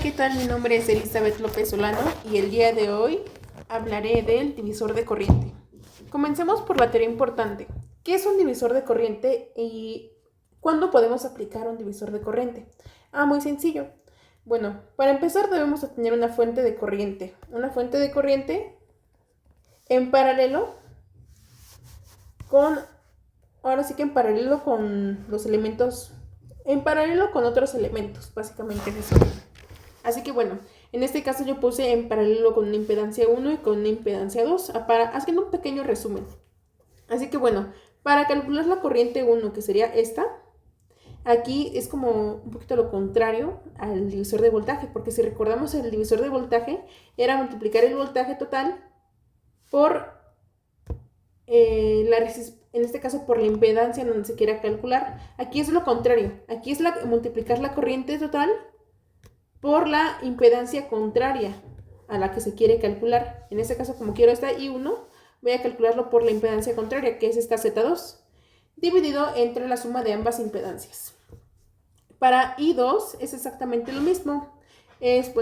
¿qué tal? Mi nombre es Elizabeth López Solano y el día de hoy hablaré del divisor de corriente. Comencemos por la teoría importante. ¿Qué es un divisor de corriente y cuándo podemos aplicar un divisor de corriente? Muy sencillo. Bueno, para empezar debemos tener una fuente de corriente. Una fuente de corriente en paralelo con, ahora sí que en paralelo con los elementos, en paralelo con otros elementos, básicamente es eso. Así que bueno, en este caso yo puse en paralelo con una impedancia 1 y con una impedancia 2, haciendo un pequeño resumen. Así que bueno, para calcular la corriente 1, que sería esta, aquí es como un poquito lo contrario al divisor de voltaje, porque si recordamos el divisor de voltaje era multiplicar el voltaje total por en este caso por la impedancia en donde se quiera calcular. Aquí es lo contrario, aquí es multiplicar la corriente total por la impedancia contraria a la que se quiere calcular. En este caso, como quiero esta I1, voy a calcularlo por la impedancia contraria, que es esta Z2, dividido entre la suma de ambas impedancias. Para I2 es exactamente lo mismo. Se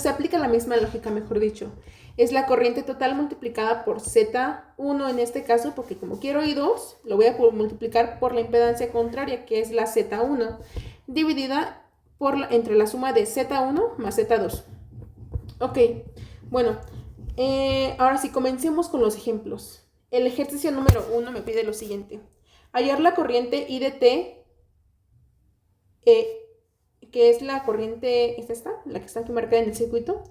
aplica la misma lógica, mejor dicho. Es la corriente total multiplicada por Z1 en este caso, porque como quiero I2, lo voy a multiplicar por la impedancia contraria, que es la Z1, dividida entre la suma de Z1 más Z2. Ok, bueno, ahora sí, comencemos con los ejemplos. El ejercicio número 1 me pide lo siguiente. Hallar la corriente I de T, que es la corriente, la que está aquí marcada en el circuito,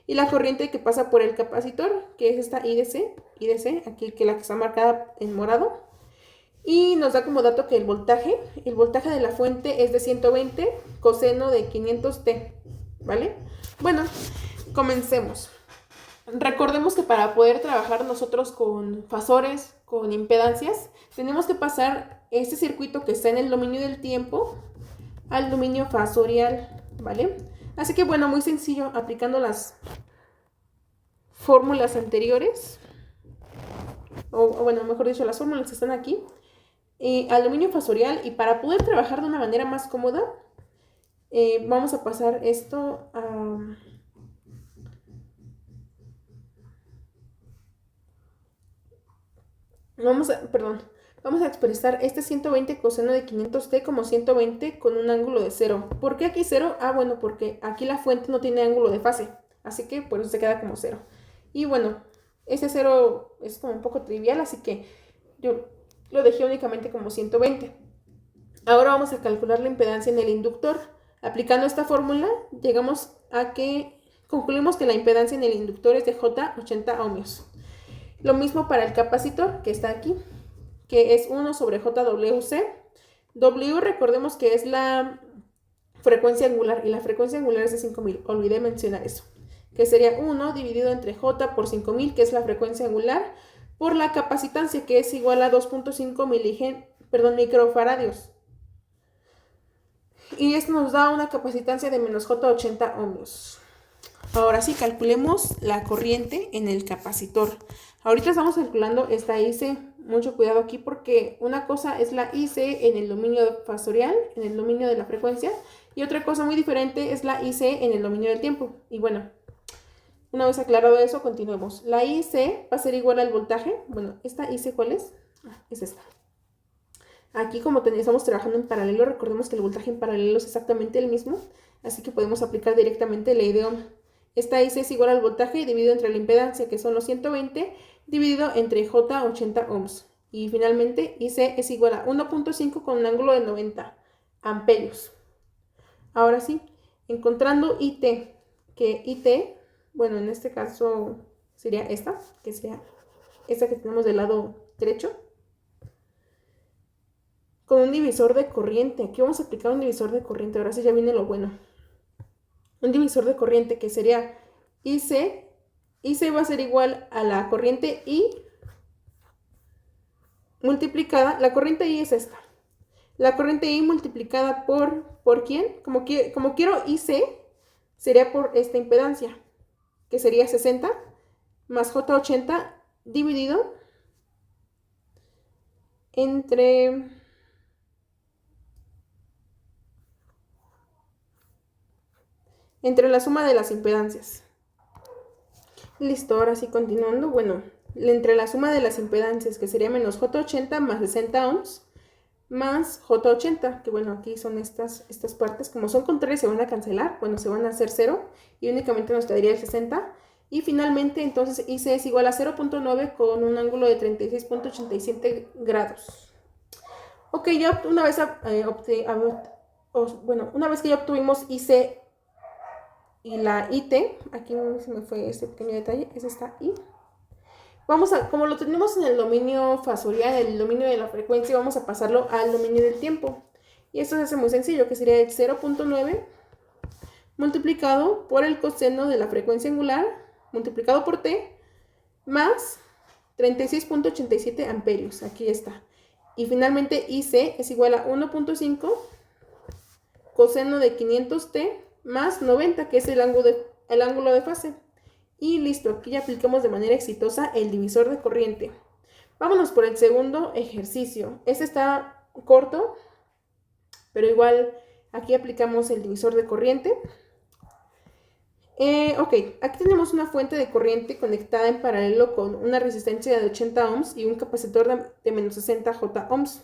y la corriente que pasa por el capacitor, que es esta IDC, aquí que la que está marcada en morado. Y nos da como dato que el voltaje de la fuente es de 120 coseno de 500t, ¿vale? Bueno, comencemos. Recordemos que para poder trabajar nosotros con fasores, con impedancias, tenemos que pasar este circuito que está en el dominio del tiempo al dominio fasorial, ¿vale? Así que bueno, muy sencillo, aplicando las fórmulas anteriores, o bueno, mejor dicho, las fórmulas que están aquí, al dominio fasorial, y para poder trabajar de una manera más cómoda, vamos a pasar esto a... Vamos a expresar este 120 coseno de 500t como 120 con un ángulo de 0. ¿Por qué aquí 0? Bueno, porque aquí la fuente no tiene ángulo de fase, así que por eso se queda como 0. Y bueno, ese 0 es como un poco trivial, así que yo lo dejé únicamente como 120. Ahora vamos a calcular la impedancia en el inductor. Aplicando esta fórmula, llegamos a que concluimos que la impedancia en el inductor es de J 80 ohmios. Lo mismo para el capacitor, que está aquí, que es 1 sobre JWC. W, recordemos que es la frecuencia angular, y la frecuencia angular es de 5000. Olvidé mencionar eso. Que sería 1 dividido entre J por 5000, que es la frecuencia angular, por la capacitancia, que es igual a 2.5 microfaradios. Y esto nos da una capacitancia de menos J 80 ohmios. Ahora sí, calculemos la corriente en el capacitor. Ahorita estamos calculando esta IC. Mucho cuidado aquí porque una cosa es la IC en el dominio fasorial, en el dominio de la frecuencia, y otra cosa muy diferente es la IC en el dominio del tiempo. Y bueno, una vez aclarado eso, continuemos. La IC va a ser igual al voltaje. Bueno, ¿esta IC cuál es? Es esta. Aquí, como estamos trabajando en paralelo, recordemos que el voltaje en paralelo es exactamente el mismo, así que podemos aplicar directamente ley de Ohm. Esta IC es igual al voltaje dividido entre la impedancia, que son los 120, dividido entre J 80 ohms. Y finalmente IC es igual a 1.5 con un ángulo de 90 amperios. Ahora sí, encontrando IT, que IT, bueno, en este caso sería esta, que sería esta que tenemos del lado derecho, con un divisor de corriente. Aquí vamos a aplicar un divisor de corriente. Ahora sí ya viene lo bueno. Un divisor de corriente que sería IC. IC va a ser igual a la corriente I multiplicada. La corriente I es esta. La corriente I multiplicada ¿por quién? Como quiero IC, sería por esta impedancia, que sería 60 más J80 dividido entre entre la suma de las impedancias. Listo, ahora sí continuando. Bueno, entre la suma de las impedancias, que sería menos J80 más 60 ohms, más J80, que bueno, aquí son estas partes, como son contrarias se van a cancelar, bueno, se van a hacer 0 y únicamente nos quedaría el 60. Y finalmente, entonces, IC es igual a 0.9 con un ángulo de 36.87 grados. Ok, ya una vez, una vez que ya obtuvimos IC y la IT, aquí se me fue este pequeño detalle, es esta I. Vamos a, como lo tenemos en el dominio fasorial, el dominio de la frecuencia, vamos a pasarlo al dominio del tiempo. Y esto se hace muy sencillo, que sería el 0.9 multiplicado por el coseno de la frecuencia angular, multiplicado por t, más 36.87 amperios. Aquí está. Y finalmente IC es igual a 1.5 coseno de 500t más 90, que es el ángulo de fase. Y listo, aquí ya aplicamos de manera exitosa el divisor de corriente. Vámonos por el segundo ejercicio. Este está corto, pero igual aquí aplicamos el divisor de corriente. Ok, aquí tenemos una fuente de corriente conectada en paralelo con una resistencia de 80 ohms y un capacitor de menos 60 J ohms.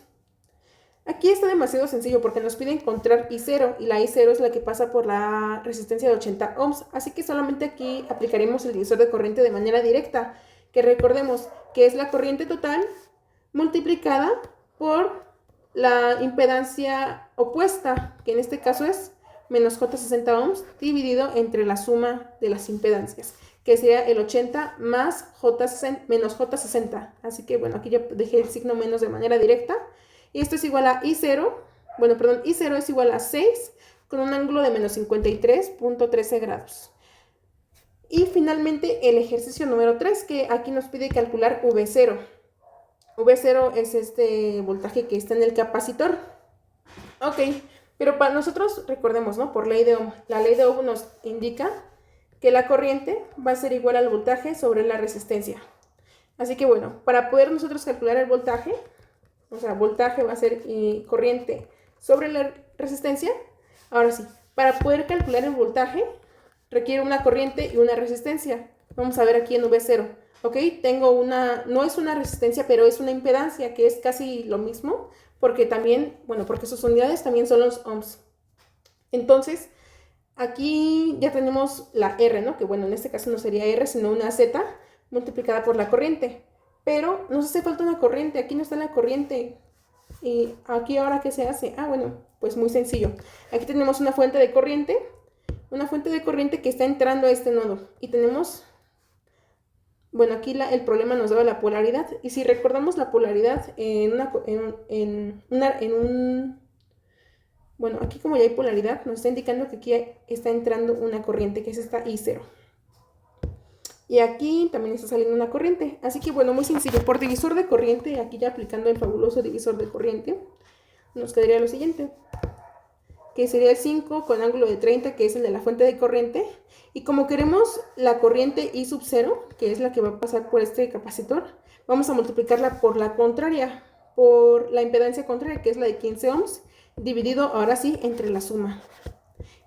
Aquí está demasiado sencillo porque nos pide encontrar I0 y la I0 es la que pasa por la resistencia de 80 ohms, así que solamente aquí aplicaremos el divisor de corriente de manera directa, que recordemos que es la corriente total multiplicada por la impedancia opuesta, que en este caso es menos J60 ohms, dividido entre la suma de las impedancias, que sería el 80 más menos J60. Así que bueno, aquí ya dejé el signo menos de manera directa. Y esto es igual a I0, I0 es igual a 6 con un ángulo de menos 53.13 grados. Y finalmente el ejercicio número 3, que aquí nos pide calcular V0. V0 es este voltaje que está en el capacitor. Ok, pero para nosotros, recordemos, ¿no? Por ley de Ohm, la ley de Ohm nos indica que la corriente va a ser igual al voltaje sobre la resistencia. Así que bueno, para poder nosotros calcular el voltaje, o sea, voltaje va a ser corriente sobre la resistencia. Ahora sí, para poder calcular el voltaje requiere una corriente y una resistencia. Vamos a ver aquí en V0. Ok, tengo no es una resistencia, pero es una impedancia, que es casi lo mismo, porque también, porque sus unidades también son los ohms. Entonces, aquí ya tenemos la R, ¿no? Que bueno, en este caso no sería R, sino una Z multiplicada por la corriente. Pero nos hace falta una corriente, aquí no está la corriente. ¿Y aquí ahora qué se hace? Bueno, pues muy sencillo. Aquí tenemos una fuente de corriente que está entrando a este nodo. Y tenemos, aquí el problema nos daba la polaridad. Y si recordamos la polaridad aquí como ya hay polaridad, nos está indicando que aquí está entrando una corriente, que es esta I0. Y aquí también está saliendo una corriente. Así que muy sencillo. Por divisor de corriente, aquí ya aplicando el fabuloso divisor de corriente, nos quedaría lo siguiente, que sería el 5 con ángulo de 30, que es el de la fuente de corriente. Y como queremos la corriente I sub 0, que es la que va a pasar por este capacitor, vamos a multiplicarla por la contraria, por la impedancia contraria, que es la de 15 ohms, dividido ahora sí entre la suma.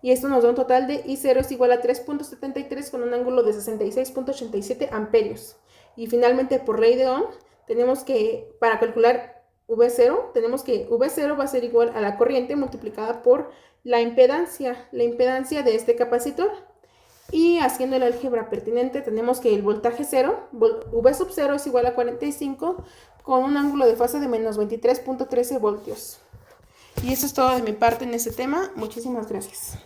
Y esto nos da un total de I0 es igual a 3.73 con un ángulo de 66.87 amperios. Y finalmente, por ley de Ohm, tenemos que, para calcular V0, tenemos que V0 va a ser igual a la corriente multiplicada por la impedancia de este capacitor. Y haciendo el álgebra pertinente, tenemos que el voltaje 0, V sub 0 es igual a 45 con un ángulo de fase de menos 23.13 voltios. Y eso es todo de mi parte en este tema. Muchísimas gracias.